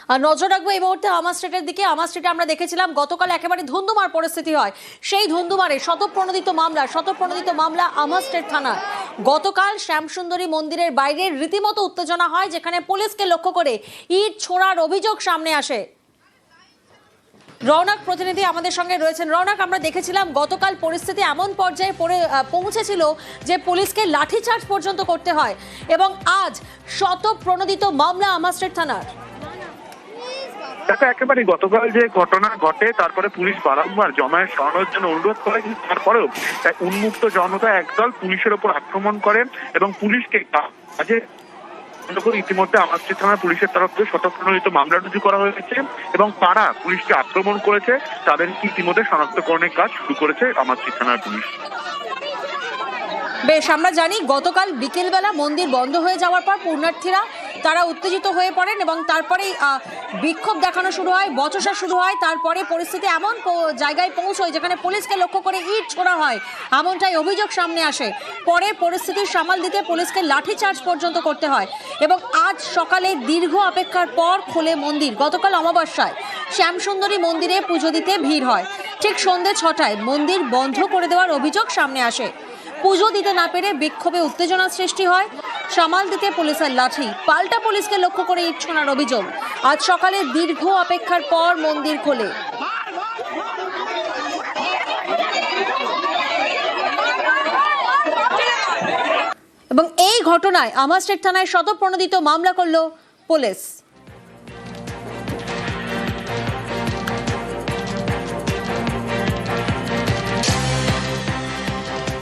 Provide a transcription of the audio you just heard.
আর নজর রাখবো এই মুহূর্তে আমার স্ট্রিটের দিকে। আমার স্ট্রিটে আমরা দেখেছিলাম গতকাল একেবারে ধুন্ধুমার পরিস্থিতি হয়। সেই ধুন্ধুমারে শতপ্রণোদিত মামলা আমার স্ট্রিট থানার। গতকাল শ্যামসুন্দরী মন্দিরের বাইরে রীতিমতো উত্তেজনা হয়, যেখানে পুলিশকে লক্ষ্য করে ইট ছোড়ার অভিযোগ সামনে আসে। রৌনক প্রতিনিধি আমাদের সঙ্গে রয়েছেন। রৌনক, আমরা দেখেছিলাম গতকাল পরিস্থিতি এমন পর্যায়ে পৌঁছেছিল যে পুলিশকে লাঠিচার্জ পর্যন্ত করতে হয়, এবং আজ শতপ্রণোদিত মামলা আমার স্ট্রিট থানার। দেখো, একেবারে গতকাল যে ঘটনা ঘটে তারপরে পুলিশ বারংবার জমায়েত সরানোর জন্য অনুরোধ করে, কিন্তু তারপরেও উন্মুক্ত জনতা একদল পুলিশের ওপর আক্রমণ করে এবং পুলিশকে কাজে ইতিমধ্যে আমার স্ট্রিট থানা পুলিশের তরফ থেকে শতপ্রণোদিত মামলা রুজু করা হয়েছে এবং তারা পুলিশকে আক্রমণ করেছে তাদেরকে ইতিমধ্যে শনাক্তকরণের কাজ শুরু করেছে আমার স্ট্রিট থানার পুলিশ। বেশ, আমরা জানি গতকাল বিকেলবেলা মন্দির বন্ধ হয়ে যাওয়ার পর পুণ্যার্থীরা তারা উত্তেজিত হয়ে পড়েন এবং তারপরেই বিক্ষোভ দেখানো শুরু হয়, বচসা শুরু হয়। তারপরে পরিস্থিতি এমন জায়গায় পৌঁছয় যেখানে পুলিশকে লক্ষ্য করে ইট ছোড়া হয়, এমনটাই অভিযোগ সামনে আসে। পরে পরিস্থিতি সামাল দিতে পুলিশকে লাঠিচার্জ পর্যন্ত করতে হয় এবং আজ সকালে দীর্ঘ অপেক্ষার পর খোলে মন্দির। গতকাল অমাবস্যায় শ্যামসুন্দরী মন্দিরে পুজো দিতে ভিড় হয়। ঠিক সন্ধ্যে 6টায় মন্দির বন্ধ করে দেওয়ার অভিযোগ সামনে আসে। পুজো দিতে না পেরে বিক্ষোভে উত্তেজনার সৃষ্টি হয়। সামাল দিতে পুলিশের লাঠি, পাল্টা পুলিশকে লক্ষ্য করে ইট ছোড়ার অভিযোগ। আজ সকালে দীর্ঘ অপেক্ষার পর মন্দির খোলে। এবং এই ঘটনায় আমার স্ট্রিট থানায় শতপ্রণোদিত মামলা করল পুলিশ।